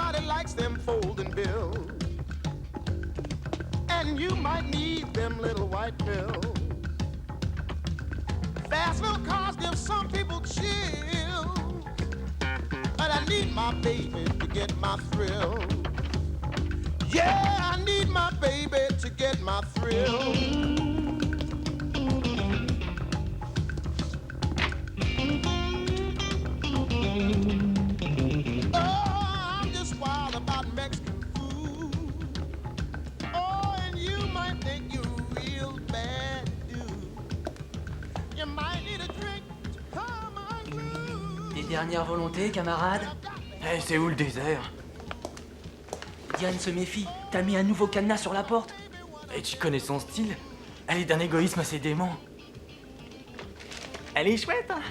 Everybody likes them folding bills. And you might need them little white pills. Fast little cars give some people chills. But I need my baby to get my thrill. Yeah, I need my baby to get my thrill. Oh, I'm just wild about Mexican food. Oh, and you might think you're a real bad dude. You might need a drink to calm my groove. Des dernières volontés, camarades? Eh, c'est où le désert? Diane se méfie. T'as mis un nouveau cadenas sur la porte? Et tu connais son style? Elle est d'un égoïsme assez dément. Elle est chouette, hein?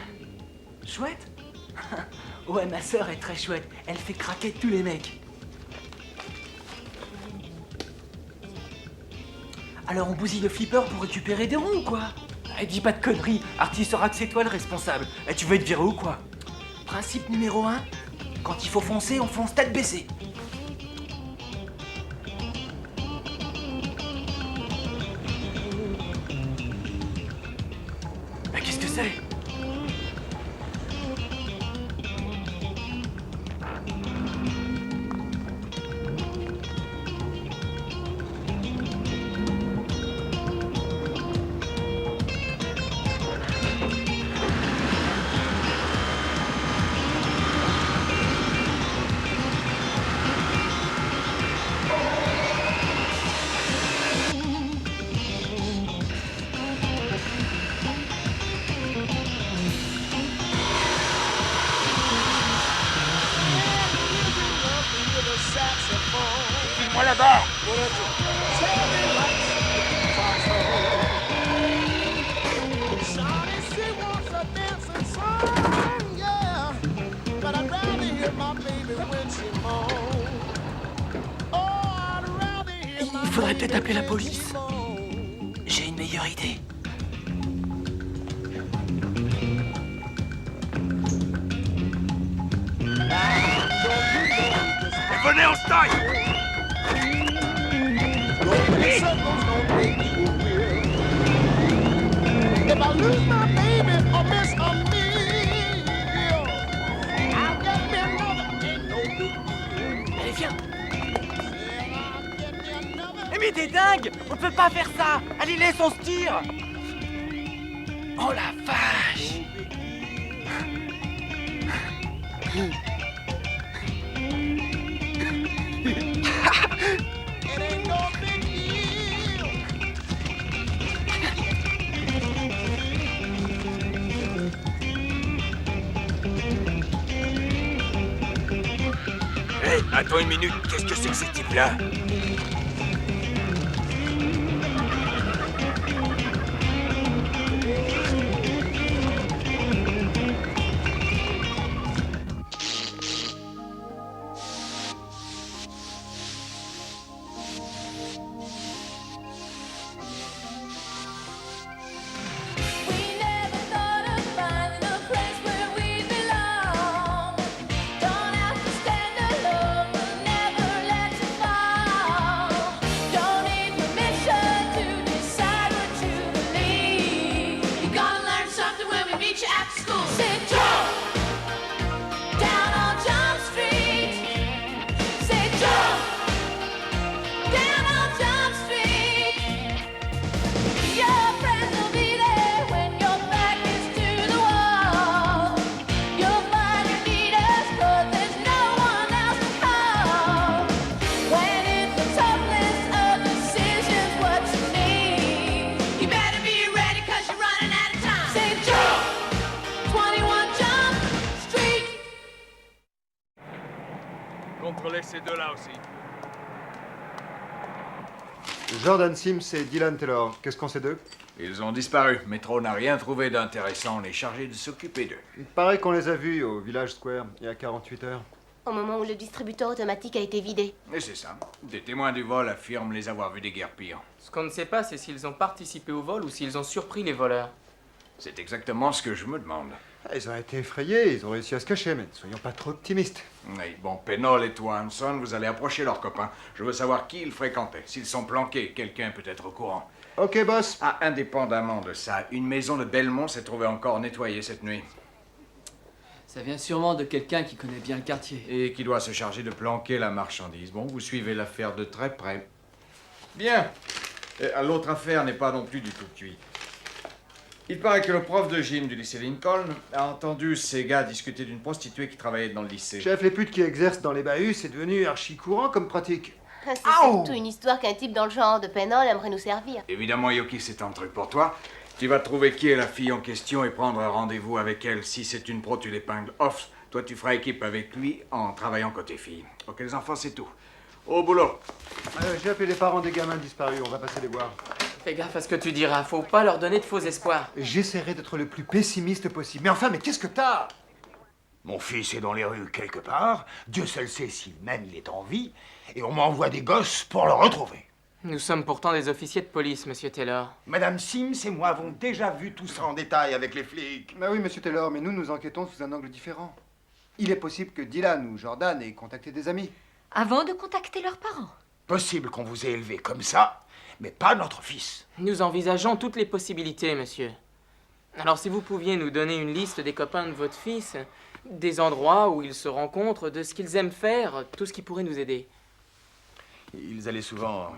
Chouette? Ouais, ma sœur est très chouette. Elle fait craquer tous les mecs. Alors on bousille le flipper pour récupérer des ronds ou quoi? Eh, dis pas de conneries. Artie saura que c'est toi le responsable. Et tu veux être viré ou quoi? Principe numéro 1. Quand il faut foncer, on fonce tête baissée. Mais qu'est-ce que c'est? Moi là-bas! Il faudrait peut-être appeler la police. J'ai une meilleure idée. Venez, on se taille! If I lose my baby or miss a meal, I'll get me another. Ain't no big deal. Allez, viens. I'll get me another. Eh mais t'es dingue! On peut pas faire ça! Allez, laisse, on se tire! Oh la vache! It ain't no big deal. Hé, attends une minute, qu'est-ce que c'est que ces types-là? We never thought of finding a place where we belong. Don't have to stand alone, we'll never let you fall. Don't need permission to decide what you believe. You're gonna learn something when we meet you after school. Say jump down on Jump Street. Say jump down on Jump Street. Your friends will be there when your back is to the wall. You'll find you need us 'cause there's no one else to call. When it's the toughest of decisions what you need, you better be ready 'cause you're running out of time. Say jump, 21 Jump Street. Contrôlez ces deux-là aussi. Jordan Sims et Dylan Taylor, qu'est-ce qu'on sait d'eux? Ils ont disparu. Métro n'a rien trouvé d'intéressant. On est chargé de s'occuper d'eux. Il paraît qu'on les a vus au Village Square il y a 48 heures. Au moment où le distributeur automatique a été vidé. Et c'est ça. Des témoins du vol affirment les avoir vus déguerpir. Ce qu'on ne sait pas, c'est s'ils ont participé au vol ou s'ils ont surpris les voleurs. C'est exactement ce que je me demande. Ils ont été effrayés, ils ont réussi à se cacher, mais ne soyons pas trop optimistes. Oui, bon, Pennell et toi, Hanson, vous allez approcher leurs copains. Je veux savoir qui ils fréquentaient. S'ils sont planqués, quelqu'un peut être au courant. Ok, boss. Ah, indépendamment de ça, une maison de Belmont s'est trouvée encore nettoyée cette nuit. Ça vient sûrement de quelqu'un qui connaît bien le quartier. Et qui doit se charger de planquer la marchandise. Bon, vous suivez l'affaire de très près. Bien. L'autre affaire n'est pas non plus du tout cuite. Il paraît que le prof de gym du lycée Lincoln a entendu ces gars discuter d'une prostituée qui travaillait dans le lycée. Chef, les putes qui exercent dans les bahuts, c'est devenu archi courant comme pratique. C'est surtout une histoire qu'un type dans le genre de Pennell aimerait nous servir. Évidemment, Yoki, c'est un truc pour toi. Tu vas trouver qui est la fille en question et prendre un rendez-vous avec elle. Si c'est une pro, tu l'épingles off. Toi, tu feras équipe avec lui en travaillant côté fille. Ok, les enfants, c'est tout. Au boulot. J'ai appelé les parents des gamins disparus, on va passer les voir. Fais gaffe à ce que tu diras, faut pas leur donner de faux espoirs. J'essaierai d'être le plus pessimiste possible. Mais enfin, mais qu'est-ce que t'as? Mon fils est dans les rues quelque part, Dieu seul sait si même il est en vie, et on m'envoie des gosses pour le retrouver. Nous sommes pourtant des officiers de police, monsieur Taylor. Madame Sims et moi avons déjà vu tout ça en détail avec les flics. Bah oui, monsieur Taylor, mais nous enquêtons sous un angle différent. Il est possible que Dylan ou Jordan aient contacté des amis. Avant de contacter leurs parents. Possible qu'on vous ait élevé comme ça, mais pas notre fils. Nous envisageons toutes les possibilités, monsieur. Alors si vous pouviez nous donner une liste des copains de votre fils, des endroits où ils se rencontrent, de ce qu'ils aiment faire, tout ce qui pourrait nous aider. Ils allaient souvent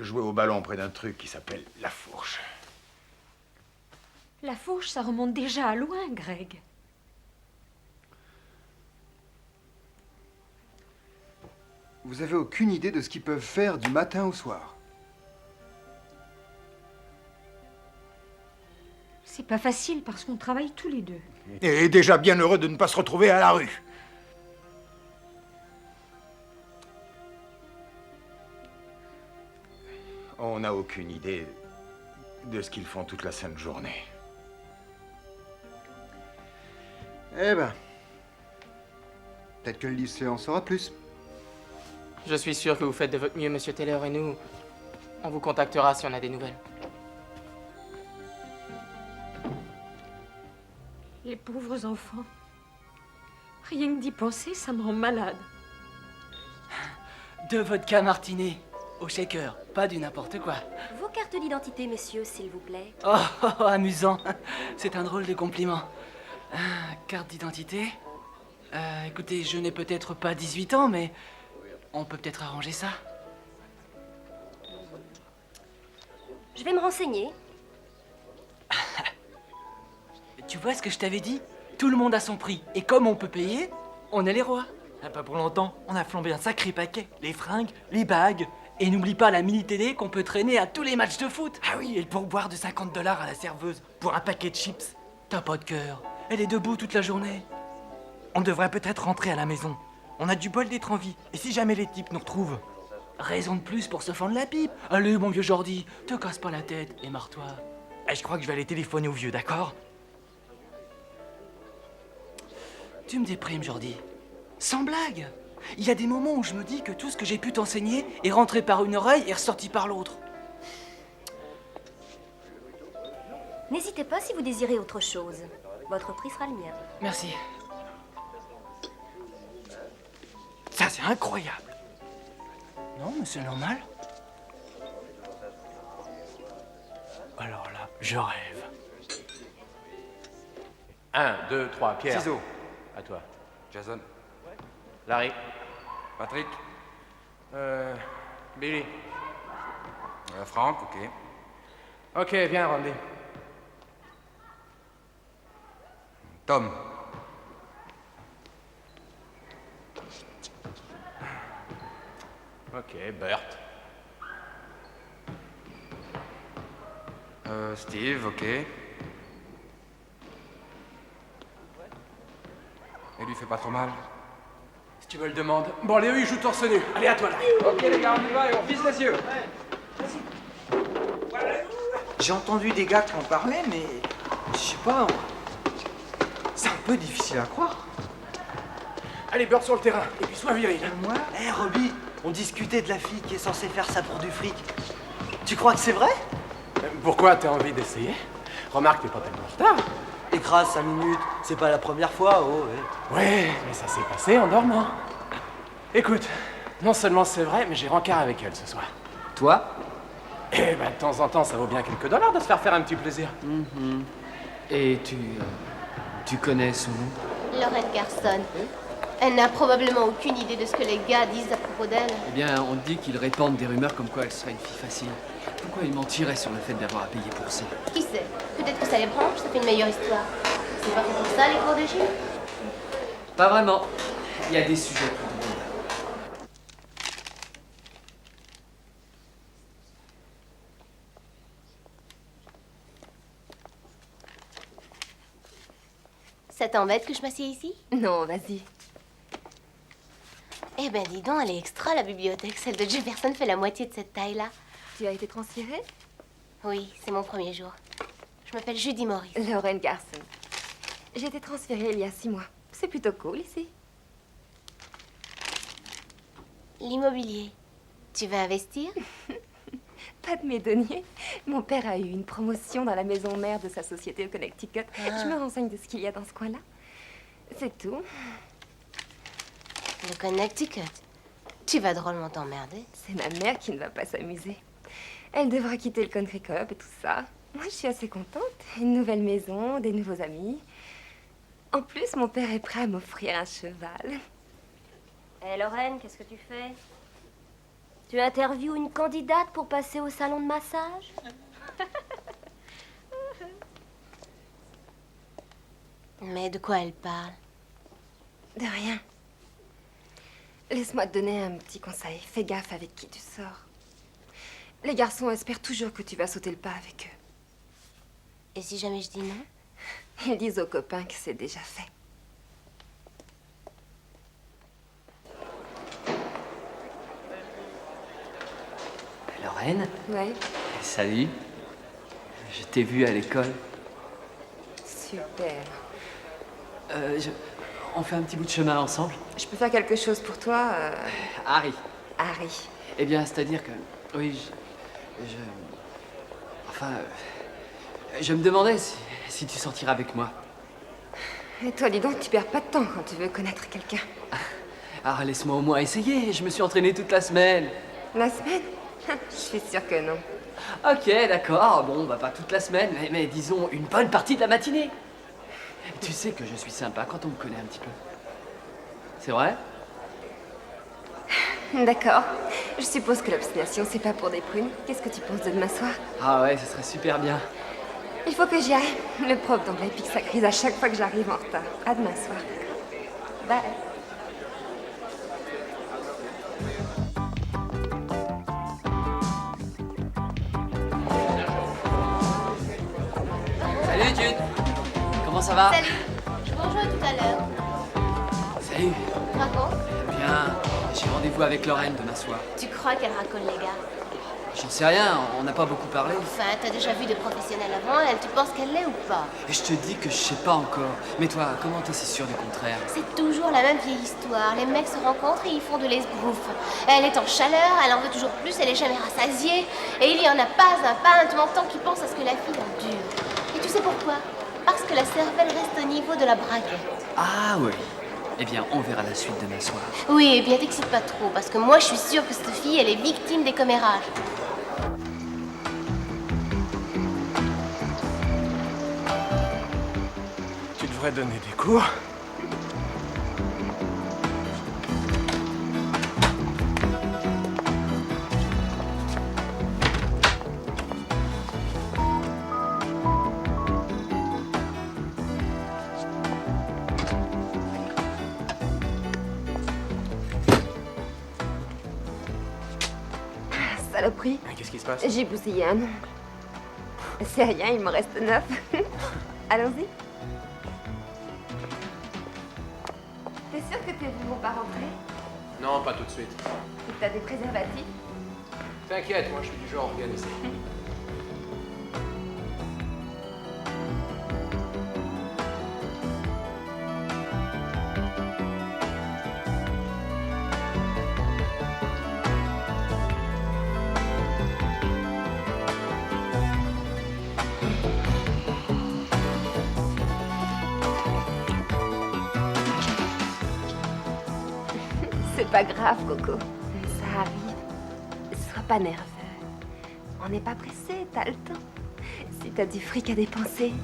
jouer au ballon près d'un truc qui s'appelle la fourche. La fourche, ça remonte déjà à loin, Greg. Vous avez aucune idée de ce qu'ils peuvent faire du matin au soir. C'est pas facile parce qu'on travaille tous les deux. Et déjà bien heureux de ne pas se retrouver à la rue. On n'a aucune idée de ce qu'ils font toute la sainte journée. Eh ben, peut-être que le lycée en saura plus. Je suis sûr que vous faites de votre mieux, monsieur Taylor, et nous, on vous contactera si on a des nouvelles. Les pauvres enfants. Rien que d'y penser, ça me rend malade. De vodka martiné, au shaker, pas du n'importe quoi. Vos cartes d'identité, messieurs, s'il vous plaît. Oh, amusant. C'est un drôle de compliment. Carte d'identité. Écoutez, je n'ai peut-être pas 18 ans, mais on peut peut-être arranger ça. Je vais me renseigner. Tu vois ce que je t'avais dit? Tout le monde a son prix. Et comme on peut payer, on est les rois. Pas pour longtemps, on a flambé un sacré paquet. Les fringues, les bagues. Et n'oublie pas la mini-télé qu'on peut traîner à tous les matchs de foot. Ah oui, et le pourboire de $50 à la serveuse pour un paquet de chips. T'as pas de cœur. Elle est debout toute la journée. On devrait peut-être rentrer à la maison. On a du bol d'être en vie. Et si jamais les types nous retrouvent? Raison de plus pour se fendre la pipe. Allez, mon vieux Jordi, te casse pas la tête et marre-toi. Je crois que je vais aller téléphoner au vieux, d'accord? Tu me déprimes, Jordi. Sans blague. Il y a des moments où je me dis que tout ce que j'ai pu t'enseigner est rentré par une oreille et ressorti par l'autre. N'hésitez pas si vous désirez autre chose. Votre prix sera le mien. Merci. Ça, c'est incroyable. Non, mais c'est normal. Alors là, je rêve. 1, 2, 3, Pierre. Ciseaux. À toi. Jason. Larry. Patrick. Billy. Franck, ok. Ok, viens, Randy. Tom. Ok, Bert. Steve, ok. Et lui fait pas trop mal. Si tu me le demandes. Bon, Léo, il joue torse nu. Allez, à toi, là. Ok, les gars, on y va et on vise les yeux. J'ai entendu des gars qui en parlaient, mais je sais pas. C'est un peu difficile à croire. Allez, Bert sur le terrain. Et puis sois viril. Moi? Robbie, on discutait de la fille qui est censée faire ça pour du fric. Tu crois que c'est vrai? Pourquoi t'as envie d'essayer? Remarque, t'es pas tellement en retard. t'écrases 5 minutes, c'est pas la première fois, oh, ouais. Ouais, mais ça s'est passé en dormant. Écoute, non seulement c'est vrai, mais j'ai rencard avec elle ce soir. Toi? Eh ben, de temps en temps, ça vaut bien quelques dollars de se faire un petit plaisir. Et tu connais son nom? Lauren Garson. Elle n'a probablement aucune idée de ce que les gars disent à propos d'elle. Eh bien, on dit qu'ils répandent des rumeurs comme quoi elle serait une fille facile. Pourquoi ils mentiraient sur le fait d'avoir à payer pour ça? Qui sait? Peut-être que ça les branche, ça fait une meilleure histoire. C'est pas fait pour ça, les cours de gym? Pas vraiment. Il y a des sujets plus drôles. Ça t'embête que je m'assieds ici? Non, vas-y. Eh ben dis donc, elle est extra la bibliothèque. Celle de Jefferson fait la moitié de cette taille-là. Tu as été transférée? Oui, c'est mon premier jour. Je m'appelle Judy Morris. Lauren Garson. J'ai été transférée il y a 6 mois. C'est plutôt cool ici. L'immobilier. Tu veux investir? Pas de mes deniers. Mon père a eu une promotion dans la maison mère de sa société au Connecticut. Ah. Je me renseigne de ce qu'il y a dans ce coin-là. C'est tout. Le Connecticut. Tu vas drôlement t'emmerder. C'est ma mère qui ne va pas s'amuser. Elle devra quitter le country club et tout ça. Moi, je suis assez contente. Une nouvelle maison, des nouveaux amis. En plus, mon père est prêt à m'offrir un cheval. Hé Lorraine, qu'est-ce que tu fais? Tu interviews une candidate pour passer au salon de massage? Mais de quoi elle parle? De rien. Laisse-moi te donner un petit conseil. Fais gaffe avec qui tu sors. Les garçons espèrent toujours que tu vas sauter le pas avec eux. Et si jamais je dis non? Ils disent aux copains que c'est déjà fait. Lorraine? Ouais, Salut. Je t'ai vu à l'école. super. On fait un petit bout de chemin ensemble? Je peux faire quelque chose pour toi, Harry. Harry. Eh bien, c'est-à-dire que... Oui, Enfin... je me demandais si tu sortiras avec moi. Et toi, dis donc, tu perds pas de temps quand tu veux connaître quelqu'un. Ah, laisse-moi au moins essayer. Je me suis entraîné toute la semaine. La semaine? Je suis sûre que non. Ok, d'accord. Bon, bah pas toute la semaine, mais disons une bonne partie de la matinée. Tu sais que je suis sympa quand on me connaît un petit peu. C'est vrai? D'accord. Je suppose que l'obstination, c'est pas pour des prunes. Qu'est-ce que tu penses de demain soir? Ah ouais, ce serait super bien. Il faut que j'y aille. Le prof d'anglais pique sa crise à chaque fois que j'arrive en retard. À demain soir. Bye. Salut Jude. Comment ça va? Salut. Je vous rejoins tout à l'heure. Salut. Raconte. Bien, j'ai rendez-vous avec Lorraine demain soir. Tu crois qu'elle racole les gars? J'en sais rien, on n'a pas beaucoup parlé. Enfin, t'as déjà vu des professionnels avant elle, tu penses qu'elle l'est ou pas? Et je te dis que je sais pas encore. Mais toi, comment t'es si sûr du contraire? C'est toujours la même vieille histoire. Les mecs se rencontrent et ils font de l'esbrouf. Elle est en chaleur, elle en veut toujours plus, elle est jamais rassasiée. Et il y en a pas un tu m'entends, qui pense à ce que la fille endure. Et tu sais pourquoi? Parce que la cervelle reste au niveau de la braguette. Ah oui. Eh bien, on verra la suite demain soir. Oui, et bien t'excites pas trop, parce que moi je suis sûre que cette fille, elle est victime des commérages. Tu devrais donner des cours. Saloperie. Qu'est-ce qui se passe? J'ai bousillé un nom. C'est rien, il me reste 9. Allons-y. T'es sûr que tes vues vont pas rentrer? Non, pas tout de suite. Et que t'as des préservatifs? T'inquiète, moi je suis du genre organisé. C'est pas grave, Coco. Ça arrive. Sois pas nerveux. On n'est pas pressé, t'as le temps. Si t'as du fric à dépenser.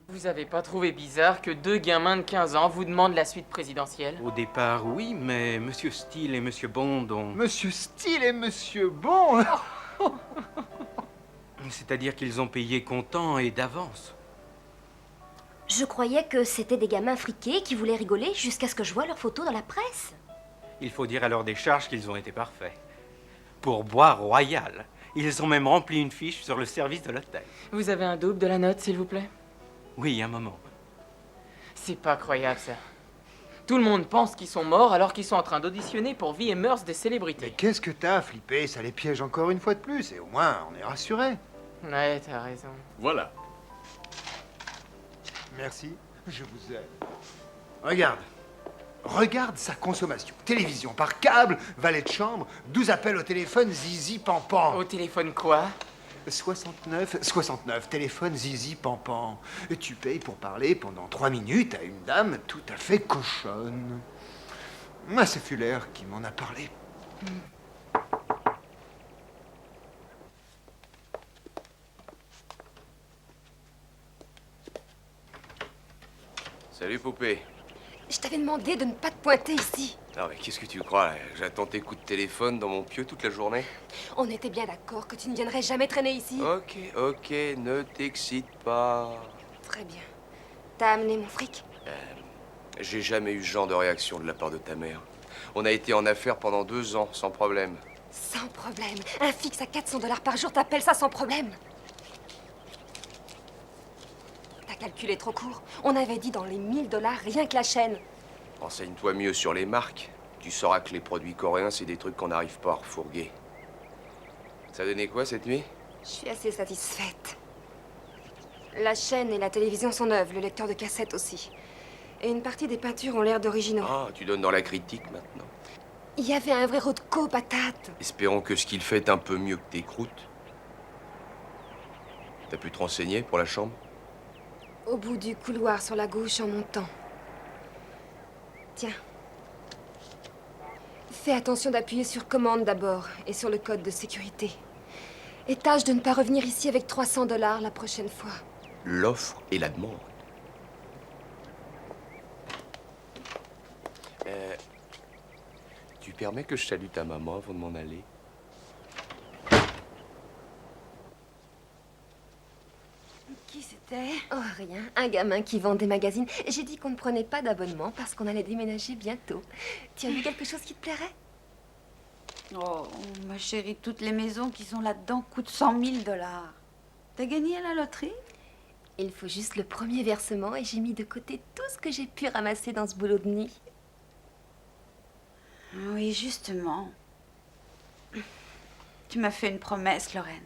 Vous avez pas trouvé bizarre que 2 gamins de 15 ans vous demandent la suite présidentielle? Au départ, oui, mais Monsieur Steele et Monsieur Bond ont... Monsieur Steele et Monsieur Bond. C'est-à-dire qu'ils ont payé comptant et d'avance. Je croyais que c'était des gamins friqués qui voulaient rigoler jusqu'à ce que je voie leurs photos dans la presse. Il faut dire à leur décharge qu'ils ont été parfaits. Pourboire royal. Ils ont même rempli une fiche sur le service de l'hôtel. Vous avez un double de la note, s'il vous plaît? Oui, un moment. C'est pas croyable, ça. Tout le monde pense qu'ils sont morts alors qu'ils sont en train d'auditionner pour Vie et Mœurs des célébrités. Mais qu'est-ce que t'as, flippé? Ça les piège encore une fois de plus, et au moins, on est rassurés. Ouais, t'as raison. Voilà. Merci, je vous aime. Regarde. Regarde sa consommation. Télévision par câble, valet de chambre, 12 appels au téléphone, zizi pampan. Au téléphone quoi? 69, téléphone zizi pampan. Et tu payes pour parler pendant 3 minutes à une dame tout à fait cochonne. Moi, c'est Fuller qui m'en a parlé. Salut, poupée. Je t'avais demandé de ne pas te pointer ici. Non, mais qu'est-ce que tu crois, là? J'attends tes coups de téléphone dans mon pieu toute la journée. On était bien d'accord que tu ne viendrais jamais traîner ici. Ok, ne t'excite pas. Très bien. T'as amené mon fric? J'ai jamais eu ce genre de réaction de la part de ta mère. On a été en affaires pendant 2 ans, sans problème. Sans problème. Un fixe à 400 $ par jour, t'appelles ça sans problème? T'as calculé trop court. On avait dit dans les 1000 $ rien que la chaîne. Renseigne-toi mieux sur les marques. Tu sauras que les produits coréens, c'est des trucs qu'on n'arrive pas à refourguer. Ça a donné quoi cette nuit? Je suis assez satisfaite. La chaîne et la télévision sont neuves, le lecteur de cassette aussi. Et une partie des peintures ont l'air d'originaux. Ah, tu donnes dans la critique maintenant. Il y avait un vrai Rodko patate. Espérons que ce qu'il fait est un peu mieux que tes croûtes. T'as pu te renseigner pour la chambre? Au bout du couloir sur la gauche en montant. Tiens. Fais attention d'appuyer sur commande d'abord et sur le code de sécurité. Et tâche de ne pas revenir ici avec 300 $ la prochaine fois. L'offre et la demande. Tu permets que je salue ta maman avant de m'en aller? Qui c'était? Oh, rien. Un gamin qui vend des magazines. J'ai dit qu'on ne prenait pas d'abonnement parce qu'on allait déménager bientôt. Tu as vu quelque chose qui te plairait? Oh, ma chérie, toutes les maisons qui sont là-dedans coûtent 100 000 $. T'as gagné à la loterie? Il faut juste le premier versement et j'ai mis de côté tout ce que j'ai pu ramasser dans ce boulot de nuit. Oui, justement. Tu m'as fait une promesse, Lorraine.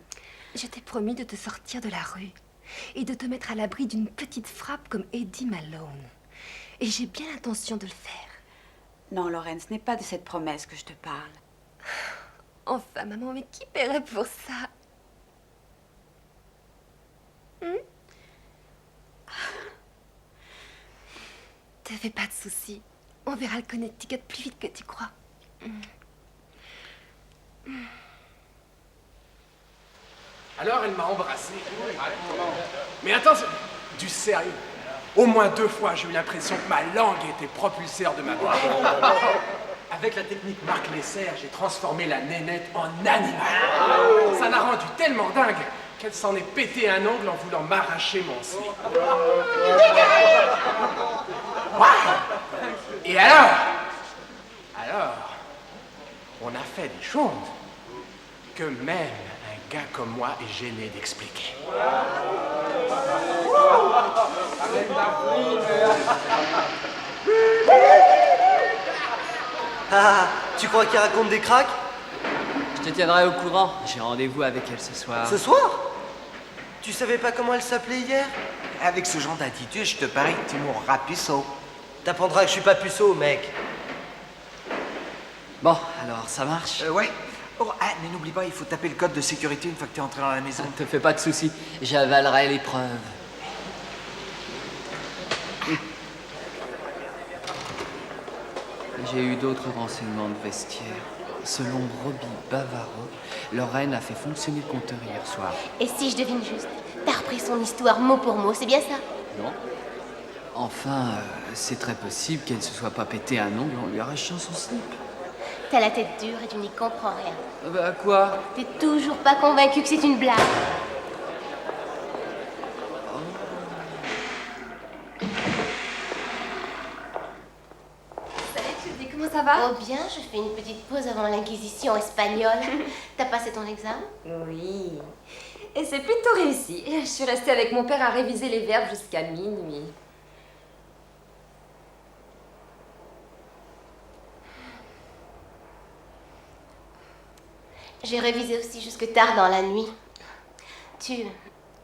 Je t'ai promis de te sortir de la rue et de te mettre à l'abri d'une petite frappe comme Eddie Malone. Et j'ai bien l'intention de le faire. Non, Lorraine, ce n'est pas de cette promesse que je te parle. Enfin, maman, mais qui paierait pour ça? Te fais pas de soucis. On verra le Connecticut plus vite que tu crois. Alors elle m'a embrassé. Mais attends, du sérieux. Au moins 2 fois, j'ai eu l'impression que ma langue était propulseur de ma voix. Avec la technique Marc Lesser, j'ai transformé la nénette en animal. Ça l'a rendue tellement dingue qu'elle s'en est pété un ongle en voulant m'arracher mon slip. Waouh! Et alors, on a fait des choses que même un gars comme moi est gêné d'expliquer. Ah, tu crois qu'il raconte des cracks? Je te tiendrai au courant. J'ai rendez-vous avec elle ce soir. Ce soir? Tu savais pas comment elle s'appelait hier? Avec ce genre d'attitude, je te parie que tu mourras puceau. T'apprendras que je suis pas puceau, mec. Bon, alors ça marche? Ouais. Oh, mais n'oublie pas, il faut taper le code de sécurité une fois que t'es entré dans la maison. Te fais pas de soucis, j'avalerai l'épreuve. J'ai eu d'autres renseignements de vestiaire. Selon Robbie Bavaro, Lorraine a fait fonctionner le compteur hier soir. Et si je devine juste, t'as repris son histoire mot pour mot, c'est bien ça? Non? Enfin, c'est très possible qu'elle ne se soit pas pété un ongle en lui arrachant son slip. T'as la tête dure et tu n'y comprends rien. Bah quoi? T'es toujours pas convaincu que c'est une blague. Salut Judy, comment ça va? Oh bien, je fais une petite pause avant l'inquisition espagnole. T'as passé ton examen? Oui. Et c'est plutôt réussi. Je suis restée avec mon père à réviser les verbes jusqu'à minuit. J'ai révisé aussi jusque tard dans la nuit. Tu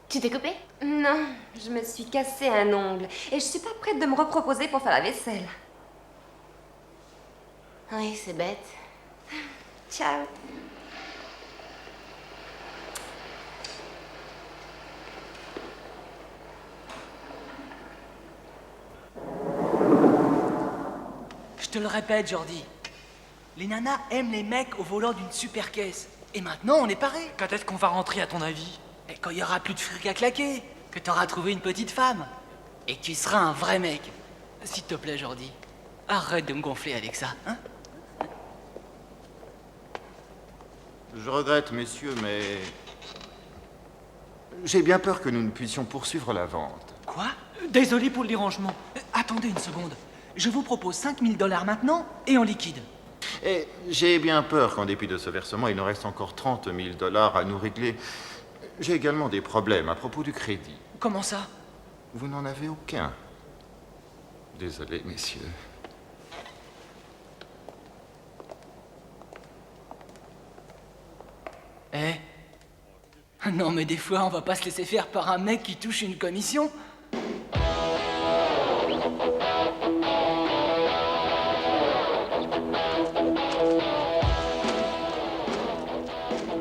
t'es coupé? Non, je me suis cassé un ongle et je suis pas prête de me reproposer pour faire la vaisselle. Oui, c'est bête. Ciao. Je te le répète, Jordi. Les nanas aiment les mecs au volant d'une super caisse. Et maintenant, on est paré. Quand est-ce qu'on va rentrer, à ton avis? Et quand il y aura plus de fric à claquer, que t'auras trouvé une petite femme. Et que tu seras un vrai mec. S'il te plaît, Jordi, arrête de me gonfler avec ça, hein? Je regrette, messieurs, mais... j'ai bien peur que nous ne puissions poursuivre la vente. Quoi? Désolé pour le dérangement. Attendez une seconde. Je vous propose 5 000 $ maintenant et en liquide. Et j'ai bien peur qu'en dépit de ce versement, il nous reste encore 30 000 $ à nous régler. J'ai également des problèmes à propos du crédit. Comment ça? Vous n'en avez aucun. Désolé, messieurs. Eh? Non mais des fois, on va pas se laisser faire par un mec qui touche une commission.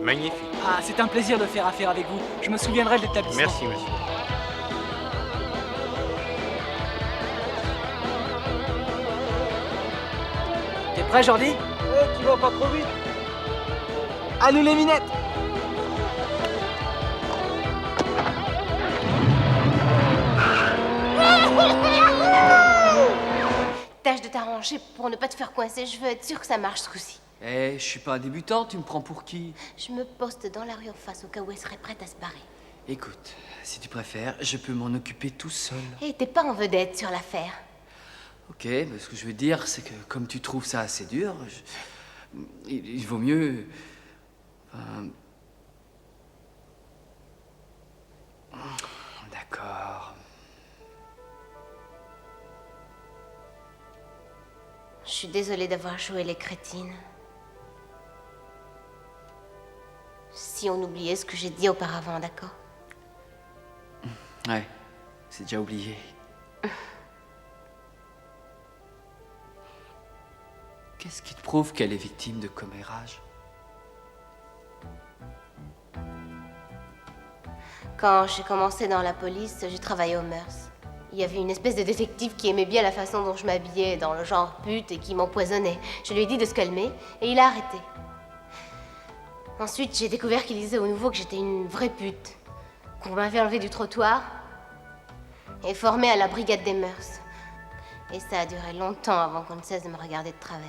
Magnifique. Ah, c'est un plaisir de faire affaire avec vous. Je me souviendrai de l'établissement. Merci, monsieur. T'es prêt, Jordi? Tu vas pas trop vite. À nous les minettes! Tâche de t'arranger pour ne pas te faire coincer. Je veux être sûre que ça marche ce coup-ci. Eh, je suis pas un débutant, tu me prends pour qui? Je me poste dans la rue en face au cas où elle serait prête à se barrer. Écoute, si tu préfères, je peux m'en occuper tout seul. Et t'es pas en vedette sur l'affaire. Ok, mais ce que je veux dire, c'est que comme tu trouves ça assez dur, il vaut mieux... D'accord. Je suis désolée d'avoir joué les crétines. Si on oubliait ce que j'ai dit auparavant, d'accord? Ouais, c'est déjà oublié. Qu'est-ce qui te prouve qu'elle est victime de commérage? Quand j'ai commencé dans la police, j'ai travaillé aux mœurs. Il y avait une espèce de détective qui aimait bien la façon dont je m'habillais, dans le genre pute, et qui m'empoisonnait. Je lui ai dit de se calmer, et il a arrêté. Ensuite, j'ai découvert qu'il disait au nouveau que j'étais une vraie pute, qu'on m'avait enlevée du trottoir et formée à la brigade des mœurs. Et ça a duré longtemps avant qu'on ne cesse de me regarder de travers.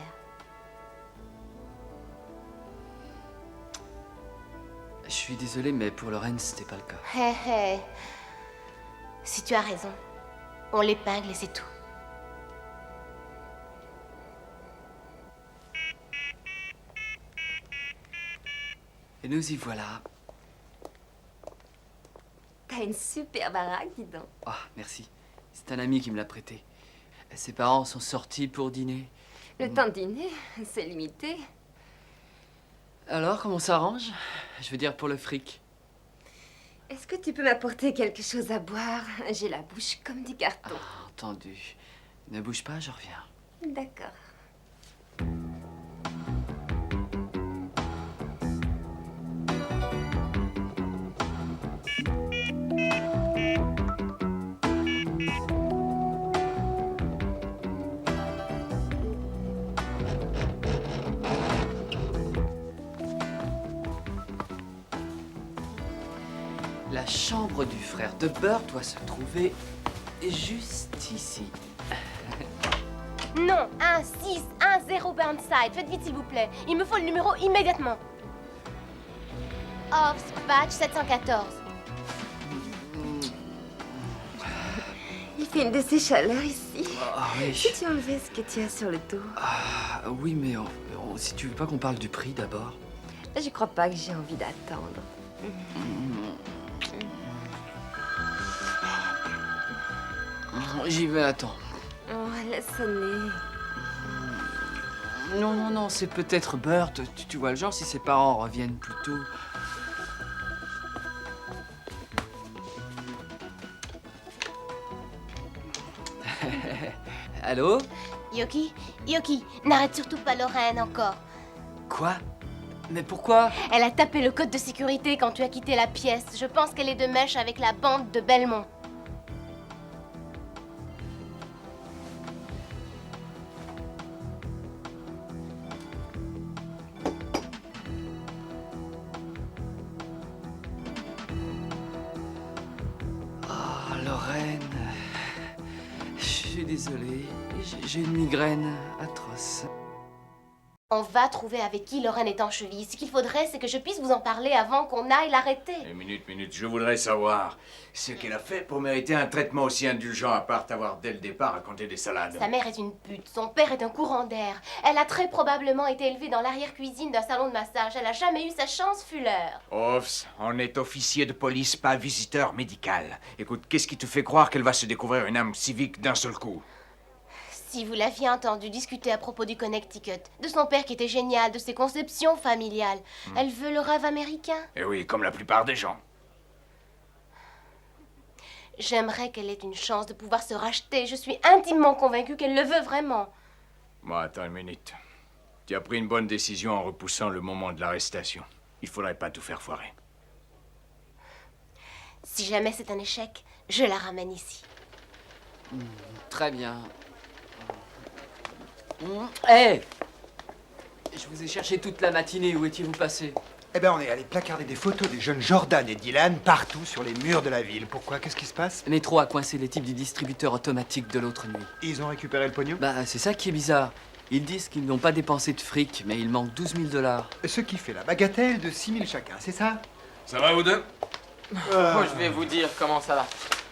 Je suis désolé, mais pour Lorraine, c'était pas le cas. Hé hé. Si tu as raison, on l'épingle et c'est tout. Et nous y voilà. T'as une super baraque, dis donc. Ah, merci. C'est un ami qui me l'a prêté. Ses parents sont sortis pour dîner. Le temps de dîner, c'est limité. Alors, comment on s'arrange? Je veux dire, pour le fric. Est-ce que tu peux m'apporter quelque chose à boire? J'ai la bouche comme du carton. Ah, entendu. Ne bouge pas, je reviens. D'accord. chambre du frère de Burt doit se trouver juste ici. Non, 1610 Burnside. Faites vite, s'il vous plaît. Il me faut le numéro immédiatement. Offs, patch 714. Il fait une de ces chaleurs ici. oui. Si tu enlevais ce que tu as sur le dos. Ah, oui, mais si tu veux pas qu'on parle du prix d'abord. Je crois pas que j'ai envie d'attendre. J'y vais, attends. Oh, laisse sonner. Non, c'est peut-être Burt. Tu vois le genre si ses parents reviennent plus tôt. Allô? Yoki, n'arrête surtout pas Lorraine encore. Quoi? Mais pourquoi? Elle a tapé le code de sécurité quand tu as quitté la pièce. Je pense qu'elle est de mèche avec la bande de Belmont. Oh, Lorraine. Je suis désolé. J'ai une migraine atroce. On va trouver avec qui Lorraine est en cheville. Ce qu'il faudrait, c'est que je puisse vous en parler avant qu'on aille l'arrêter. Minute, je voudrais savoir ce qu'elle a fait pour mériter un traitement aussi indulgent, à part t'avoir dès le départ raconté des salades. Sa mère est une pute, son père est un courant d'air. Elle a très probablement été élevée dans l'arrière-cuisine d'un salon de massage. Elle a jamais eu sa chance, Fuller. Offs, on est officier de police, pas visiteur médical. Écoute, qu'est-ce qui te fait croire qu'elle va se découvrir une âme civique d'un seul coup? Si vous l'aviez entendu discuter à propos du Connecticut, de son père qui était génial, de ses conceptions familiales, elle veut le rêve américain. Eh oui, comme la plupart des gens. J'aimerais qu'elle ait une chance de pouvoir se racheter. Je suis intimement convaincue qu'elle le veut vraiment. Bon, attends une minute. Tu as pris une bonne décision en repoussant le moment de l'arrestation. Il faudrait pas tout faire foirer. Si jamais c'est un échec, je la ramène ici. Très bien. Hé! Je vous ai cherché toute la matinée. Où étiez-vous passé? Eh ben, on est allé placarder des photos des jeunes Jordan et Dylan partout sur les murs de la ville. Pourquoi? Qu'est-ce qui se passe? Le métro a coincé les types du distributeur automatique de l'autre nuit. Ils ont récupéré le pognon? Bah, c'est ça qui est bizarre. Ils disent qu'ils n'ont pas dépensé de fric, mais il manque 12 000 $. Ce qui fait la bagatelle de 6 000 chacun, c'est ça? Ça va, vous deux? Moi, je vais vous dire comment ça va.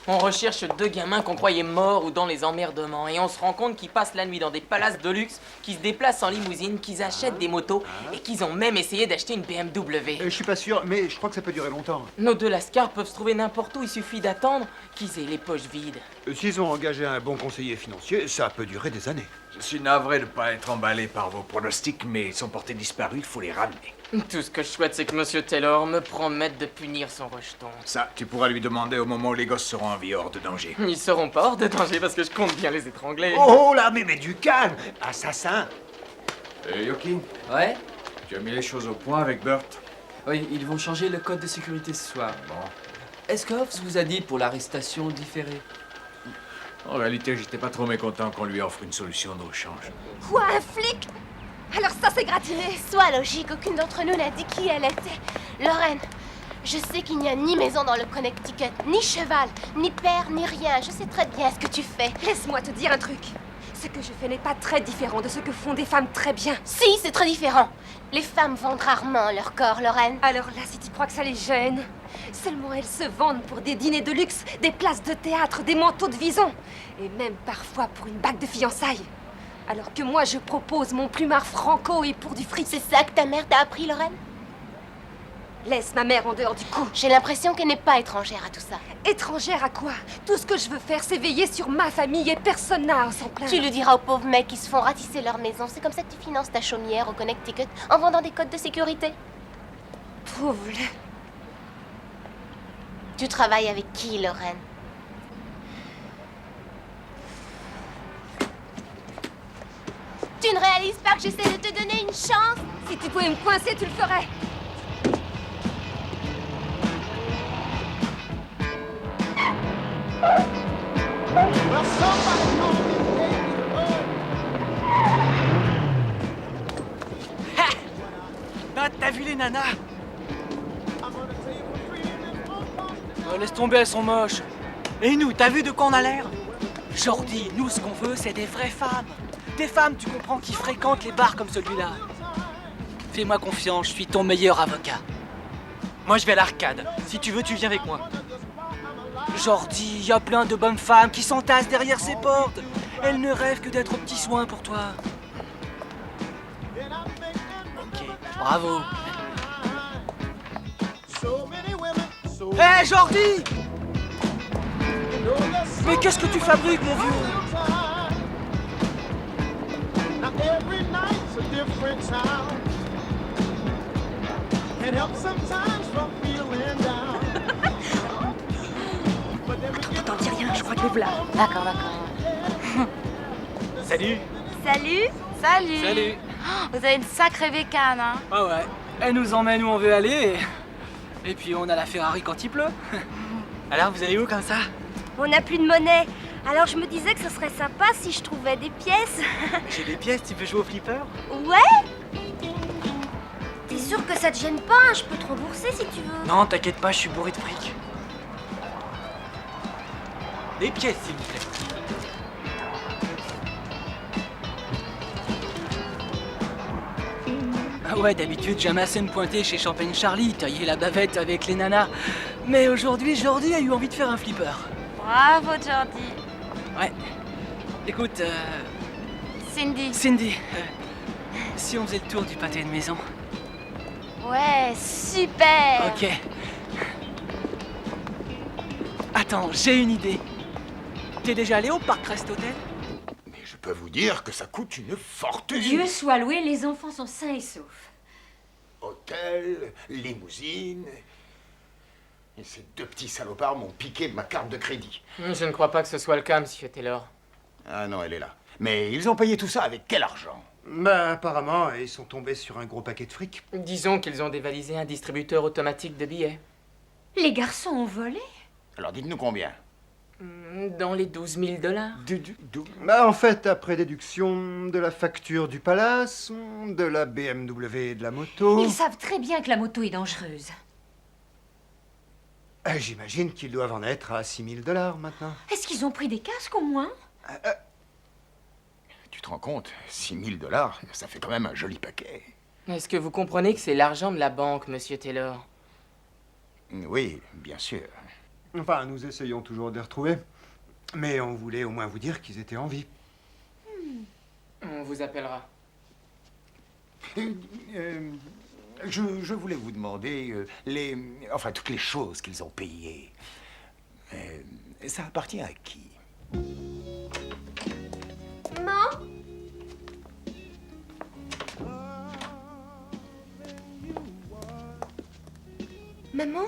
On recherche deux gamins qu'on croyait morts ou dans les emmerdements. Et on se rend compte qu'ils passent la nuit dans des palaces de luxe, qu'ils se déplacent en limousine, qu'ils achètent des motos et qu'ils ont même essayé d'acheter une BMW. Je suis pas sûr, mais je crois que ça peut durer longtemps. Nos deux lascars peuvent se trouver n'importe où, il suffit d'attendre qu'ils aient les poches vides. S'ils ont engagé un bon conseiller financier, ça peut durer des années. Je suis navré de ne pas être emballé par vos pronostics, mais ils sont portés disparus, il faut les ramener. Tout ce que je souhaite, c'est que Monsieur Taylor me promette de punir son rejeton. Ça, tu pourras lui demander au moment où les gosses seront en vie hors de danger. Ils seront pas hors de danger parce que je compte bien les étrangler. Oh là, mais du calme! Assassin! Yoki? Ouais? Tu as mis les choses au point avec Burt? Oui, ils vont changer le code de sécurité ce soir. Bon. Est-ce que Hobbs vous a dit pour l'arrestation différée? En réalité, j'étais pas trop mécontent qu'on lui offre une solution de rechange. Quoi, un flic? Alors ça, c'est gratiné. Sois logique, aucune d'entre nous n'a dit qui elle était. Lorraine, je sais qu'il n'y a ni maison dans le Connecticut, ni cheval, ni père, ni rien. Je sais très bien ce que tu fais. Laisse-moi te dire un truc. Ce que je fais n'est pas très différent de ce que font des femmes très bien. Si, c'est très différent. Les femmes vendent rarement leur corps, Lorraine. Alors là, si tu crois que ça les gêne, seulement elles se vendent pour des dîners de luxe, des places de théâtre, des manteaux de vison, et même parfois pour une bague de fiançailles. Alors que moi, je propose mon plumard franco et pour du fric. C'est ça que ta mère t'a appris, Lorraine? Laisse ma mère en dehors du coup. J'ai l'impression qu'elle n'est pas étrangère à tout ça. Étrangère à quoi? Tout ce que je veux faire, c'est veiller sur ma famille et personne n'a à s'en plaindre. Tu le diras aux pauvres mecs qui se font ratisser leur maison. C'est comme ça que tu finances ta chaumière au Connecticut, en vendant des codes de sécurité. Prouve-le. Tu travailles avec qui, Lorraine? Tu ne réalises pas que j'essaie de te donner une chance? Si tu pouvais me coincer, tu le ferais. T'as vu les nanas? Laisse tomber, elles sont moches. Et nous, t'as vu de quoi on a l'air? Jordi, nous, ce qu'on veut, c'est des vraies femmes. Des femmes, tu comprends, qui fréquentent les bars comme celui-là. Fais-moi confiance, je suis ton meilleur avocat. Moi, je vais à l'arcade. Si tu veux, tu viens avec moi. Jordi, y a plein de bonnes femmes qui s'entassent derrière ces portes. Elles ne rêvent que d'être aux petits soins pour toi. Ok, bravo. Hé, Jordi! Mais qu'est-ce que tu fabriques, mon vieux? T'en dis rien, je crois que les voilà. D'accord, d'accord. Salut. Salut. Salut. Salut. Oh, vous avez une sacrée bécane, hein. Ah ouais, elle nous emmène où on veut aller. Et puis on a la Ferrari quand il pleut. Alors, vous allez où comme ça? On n'a plus de monnaie. Alors je me disais que ce serait sympa si je trouvais des pièces. J'ai des pièces, tu veux jouer au flipper? Ouais? T'es sûr que ça te gêne pas, hein? Je peux te rembourser si tu veux. Non, t'inquiète pas, je suis bourré de fric. Des pièces, s'il vous plaît. Ah ouais, d'habitude, j'aime assez me pointer chez Champagne Charlie, tailler la bavette avec les nanas. Mais aujourd'hui, Jordi a eu envie de faire un flipper. Bravo, Jordi. Ouais. Écoute, Cindy. Cindy, si on faisait le tour du pâté de maison. Ouais, super. Ok. Attends, j'ai une idée. T'es déjà allé au Park Rest Hotel? Mais je peux vous dire que ça coûte une fortune. Dieu soit loué, les enfants sont sains et saufs. Hôtel, limousine. Et ces deux petits salopards m'ont piqué ma carte de crédit. Je ne crois pas que ce soit le cas, monsieur Taylor. Ah non, elle est là. Mais ils ont payé tout ça avec quel argent? Bah, apparemment, ils sont tombés sur un gros paquet de fric. Disons qu'ils ont dévalisé un distributeur automatique de billets. Les garçons ont volé? Alors dites-nous combien? Dans les 12 000 $. Bah, en fait, après déduction de la facture du palace, de la BMW et de la moto... Ils savent très bien que la moto est dangereuse. J'imagine qu'ils doivent en être à 6 000 $ maintenant. Est-ce qu'ils ont pris des casques au moins? Tu te rends compte? 6 000 $, ça fait quand même un joli paquet. Est-ce que vous comprenez que c'est l'argent de la banque, monsieur Taylor? Oui, bien sûr. Enfin, nous essayons toujours de les retrouver. Mais on voulait au moins vous dire qu'ils étaient en vie. On vous appellera. Je voulais vous demander enfin toutes les choses qu'ils ont payées. Ça appartient à qui? Maman? Maman?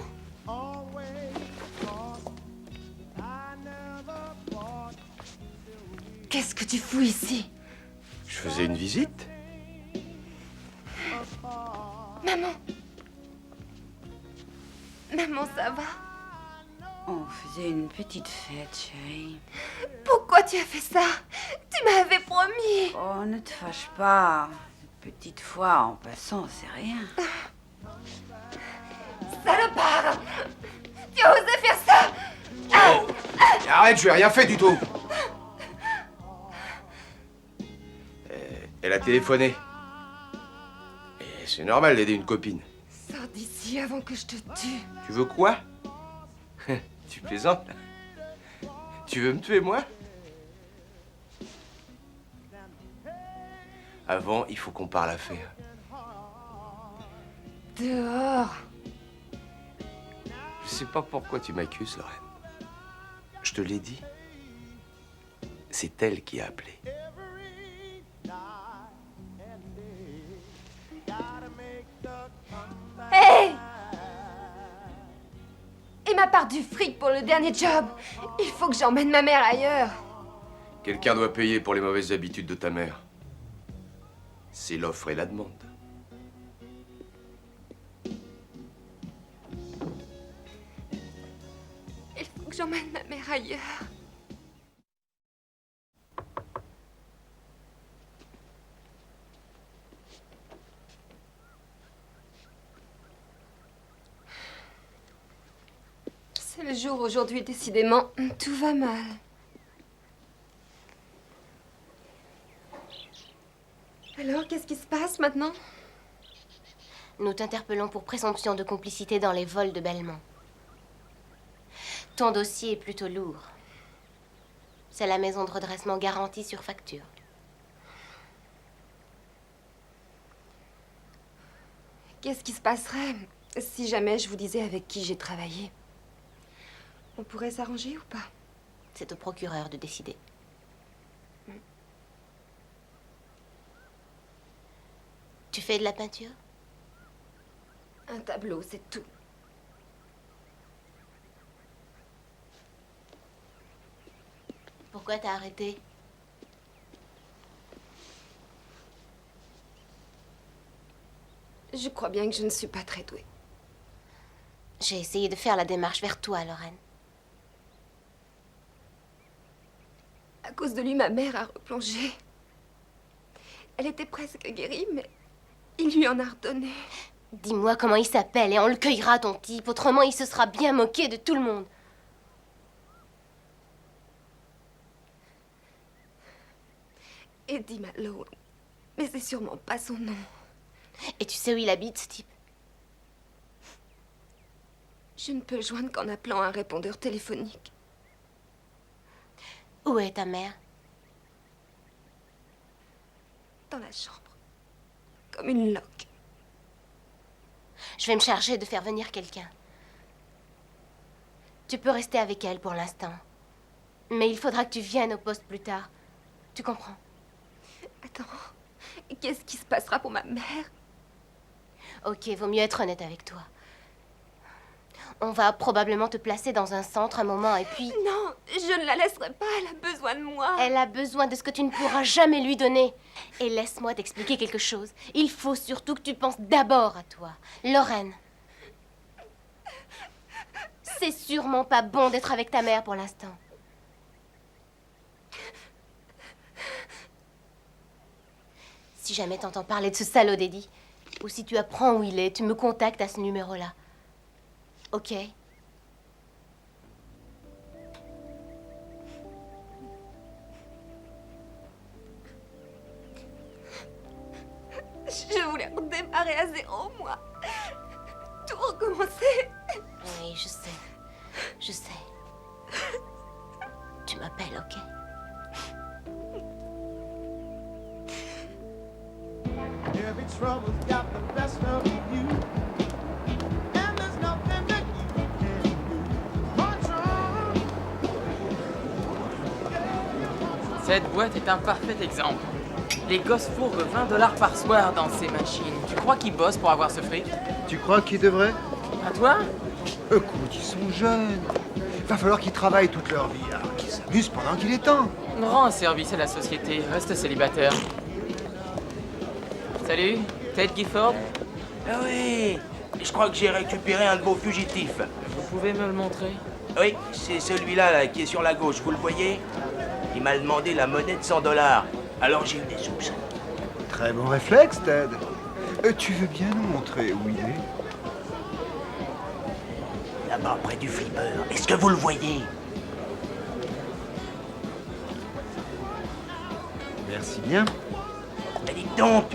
Qu'est-ce que tu fous ici? Je faisais une visite. Maman? Maman, ça va? On faisait une petite fête, chérie. Pourquoi tu as fait ça? Tu m'avais promis. Oh, ne te fâche pas. Une petite fois en passant, c'est rien. Salopard! Tu as osé faire ça? Arrête, je lui ai rien fait du tout. Elle a téléphoné. Et c'est normal d'aider une copine. Sors d'ici avant que je te tue. Tu veux quoi? Tu plaisantes? Tu veux me tuer, moi? Avant, il faut qu'on parle affaire. Dehors. Je sais pas pourquoi tu m'accuses, Lorraine. Je te l'ai dit. C'est elle qui a appelé. Hé! Et ma part du fric pour le dernier job. Il faut que j'emmène ma mère ailleurs. Quelqu'un doit payer pour les mauvaises habitudes de ta mère. C'est l'offre et la demande. Il faut que j'emmène ma mère ailleurs. C'est le jour aujourd'hui, décidément. Tout va mal. Alors, qu'est-ce qui se passe maintenant? Nous t'interpellons pour présomption de complicité dans les vols de Belmont. Ton dossier est plutôt lourd. C'est la maison de redressement garantie sur facture. Qu'est-ce qui se passerait si jamais je vous disais avec qui j'ai travaillé? On pourrait s'arranger ou pas? C'est au procureur de décider. Tu fais de la peinture? Un tableau, c'est tout. Pourquoi t'as arrêté? Je crois bien que je ne suis pas très douée. J'ai essayé de faire la démarche vers toi, Lorraine. À cause de lui, ma mère a replongé. Elle était presque guérie, mais il lui en a redonné. Dis-moi comment il s'appelle et on le cueillera, ton type. Autrement, il se sera bien moqué de tout le monde. Eddie Malone. Mais c'est sûrement pas son nom. Et tu sais où il habite, ce type? Je ne peux le joindre qu'en appelant un répondeur téléphonique. Où est ta mère? Dans la chambre. Comme une loque. Je vais me charger de faire venir quelqu'un. Tu peux rester avec elle pour l'instant. Mais il faudra que tu viennes au poste plus tard. Tu comprends? Attends, qu'est-ce qui se passera pour ma mère? Ok, vaut mieux être honnête avec toi. On va probablement te placer dans un centre un moment et puis... Non, je ne la laisserai pas, elle a besoin de moi. Elle a besoin de ce que tu ne pourras jamais lui donner. Et laisse-moi t'expliquer quelque chose. Il faut surtout que tu penses d'abord à toi. Lorraine. C'est sûrement pas bon d'être avec ta mère pour l'instant. Si jamais t'entends parler de ce salaud d'Eddie, ou si tu apprends où il est, tu me contactes à ce numéro-là. Ok? Je voulais redémarrer à zéro, moi. Tout recommencer. Oui, je sais. Je sais. Tu m'appelles, ok? Every trouble's got the best of you, and there's nothing that you can do. March on. Cette boîte est un parfait exemple. Les gosses fourguent 20 $ par soir dans ces machines. Tu crois qu'ils bossent pour avoir ce fric? Tu crois qu'ils devraient? À toi? Écoute, ils sont jeunes. Va falloir qu'ils travaillent toute leur vie, alors qu'ils s'amusent pendant qu'il est temps. Rends un service à la société, reste célibataire. Salut, Ted Gifford? Ah oui, je crois que j'ai récupéré un de vos fugitifs. Vous pouvez me le montrer? Oui, c'est celui-là là, qui est sur la gauche, vous le voyez? Il m'a demandé la monnaie de 100 $. Alors j'ai eu des soupçons. Très bon réflexe, Ted. Tu veux bien nous montrer où il est? Là-bas, près du flipper. Est-ce que vous le voyez? Merci bien. Mais dites donc!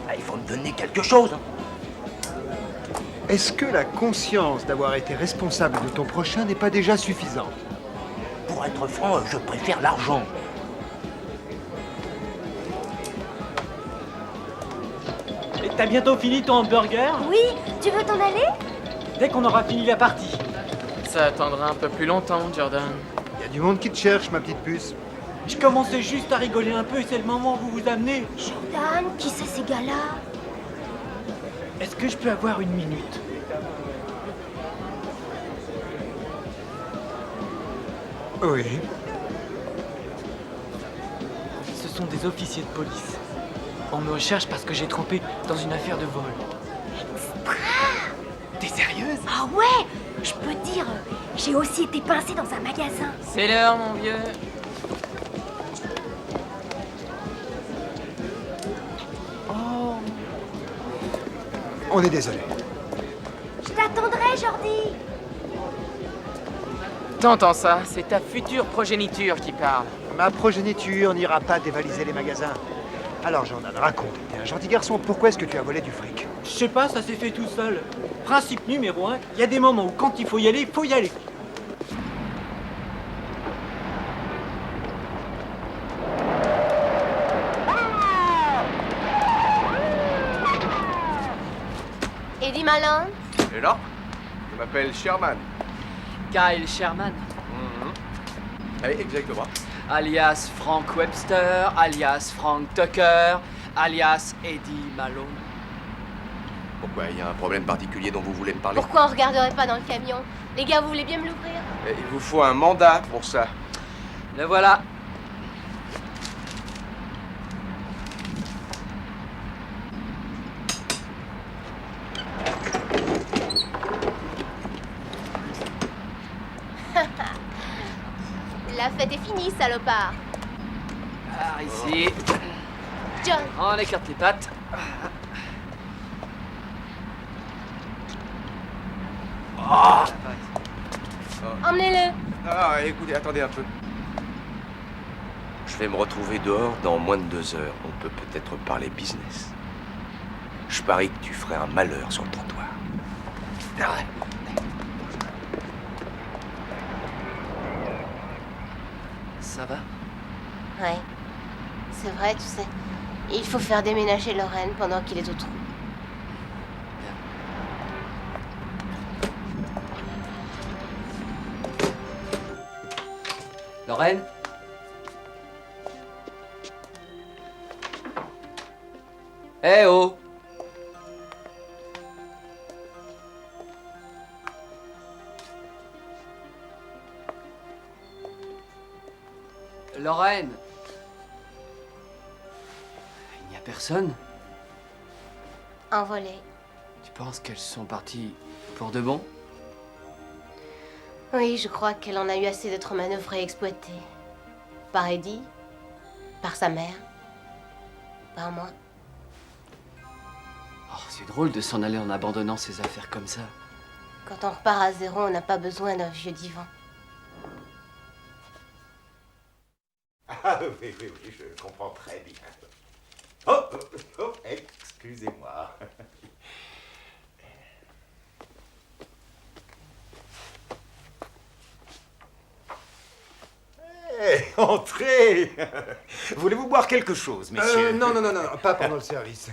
Ah, il faut me donner quelque chose. Est-ce que la conscience d'avoir été responsable de ton prochain n'est pas déjà suffisante? Pour être franc, je préfère l'argent. Et t'as bientôt fini ton hamburger? Oui, tu veux t'en aller? Dès qu'on aura fini la partie. Ça attendra un peu plus longtemps, Jordan. Il y a du monde qui te cherche, ma petite puce. Je commençais juste à rigoler un peu et c'est le moment où vous vous amenez. Jordan, qui c'est ces gars-là? Est-ce que je peux avoir une minute? Oui. Ce sont des officiers de police. On me recherche parce que j'ai trompé dans une affaire de vol. T'es sérieuse? Ah ouais, je peux te dire, j'ai aussi été pincée dans un magasin. C'est l'heure, mon vieux. Oh. On est désolé. Je t'attendrai, Jordi. T'entends ça? C'est ta future progéniture qui parle. Ma progéniture n'ira pas dévaliser les magasins. Alors, Jordan, raconte. T'es un gentil garçon, pourquoi est-ce que tu as volé du fric? Je sais pas, ça s'est fait tout seul. Principe numéro 1, il y a des moments où quand il faut y aller, faut y aller. Eddie Malone? Et là, je m'appelle Sherman. Kyle Sherman. Allez, exactement. Alias Frank Webster, alias Frank Tucker, alias Eddie Malone. Pourquoi? Il y a un problème particulier dont vous voulez me parler? Pourquoi on regarderait pas dans le camion? Les gars, vous voulez bien me l'ouvrir? Il vous faut un mandat pour ça. Le voilà. La fête est finie, salopard. Par ici. John. On écarte les pattes. Oh. Emmenez-le. Ah, écoutez, attendez un peu. Je vais me retrouver dehors dans moins de 2 heures. On peut peut-être parler business. Je parie que tu ferais un malheur sur le trottoir. Ah. Ça va? Ouais. C'est vrai, tu sais. Il faut faire déménager Lorraine pendant qu'il est au trou. Lorraine? Eh oh! Lorraine? Il n'y a personne? Envolé. Tu penses qu'elles sont parties pour de bon? Oui, je crois qu'elle en a eu assez d'être manœuvrée et exploitée. Par Eddie, par sa mère, par moi. Oh, c'est drôle de s'en aller en abandonnant ses affaires comme ça. Quand on repart à zéro, on n'a pas besoin d'un vieux divan. Ah oui, oui, oui, je comprends très bien. Oh, oh, oh, excusez-moi. Hey, entrez! Voulez-vous boire quelque chose, messieurs? Non, pas pendant le service.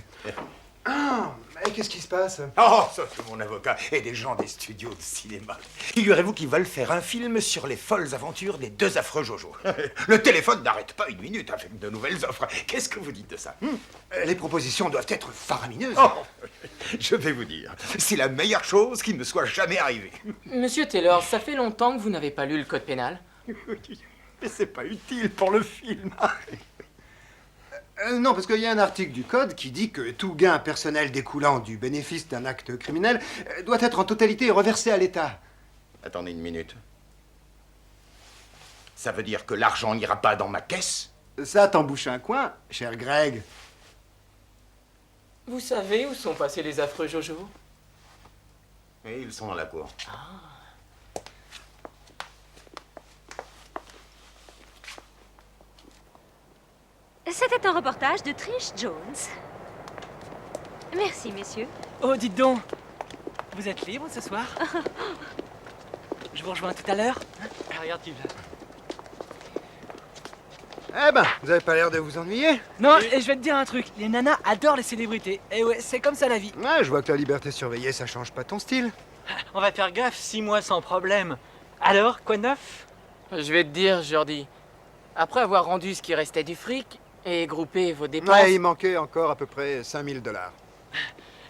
Ah, mais qu'est-ce qui se passe? Oh, ça c'est mon avocat et des gens des studios de cinéma. Figurez-vous qu'ils veulent faire un film sur les folles aventures des 2 affreux Jojo. Le téléphone n'arrête pas une minute avec de nouvelles offres. Qu'est-ce que vous dites de ça? Les propositions doivent être faramineuses. Oh, je vais vous dire, c'est la meilleure chose qui me soit jamais arrivée. Monsieur Taylor, ça fait longtemps que vous n'avez pas lu le code pénal. Mais c'est pas utile pour le film. Non, parce qu'il y a un article du Code qui dit que tout gain personnel découlant du bénéfice d'un acte criminel doit être en totalité reversé à l'État. Attendez une minute. Ça veut dire que l'argent n'ira pas dans ma caisse? Ça t'embouche un coin, cher Greg. Vous savez où sont passés les affreux Jojo? Oui, ils sont dans la cour. C'était un reportage de Trish Jones. Merci, messieurs. Oh, dites donc. Vous êtes libre ce soir? Je vous rejoins tout à l'heure. Regarde qui vient. Eh ben, vous avez pas l'air de vous ennuyer. Non, et je vais te dire un truc. Les nanas adorent les célébrités. Et ouais, c'est comme ça la vie. Ouais, je vois que la liberté surveillée, ça change pas ton style. On va faire gaffe, 6 mois sans problème. Alors, quoi de neuf? Je vais te dire, Jordi. Après avoir rendu ce qui restait du fric et groupé vos dépenses... Ouais, il manquait encore à peu près 5000 $.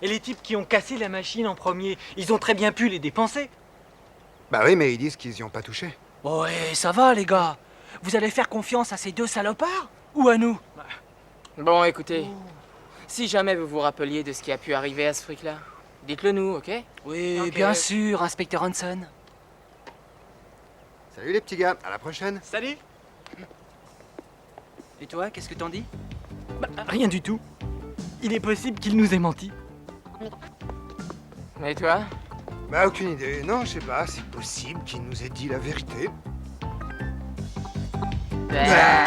Et les types qui ont cassé la machine en premier, ils ont très bien pu les dépenser. Bah oui, mais ils disent qu'ils y ont pas touché. Ouais, ça va les gars. Vous allez faire confiance à ces 2 salopards? Ou à nous? Bon, écoutez. Si jamais vous vous rappeliez de ce qui a pu arriver à ce fric-là, dites-le nous, ok? Oui, Ok. bien sûr, inspecteur Hanson. Salut les petits gars, à la prochaine. Salut. Et toi, qu'est-ce que t'en dis? Bah, rien du tout. Il est possible qu'il nous ait menti. Et toi? Bah, aucune idée. Non, je sais pas. C'est possible qu'il nous ait dit la vérité. Bah,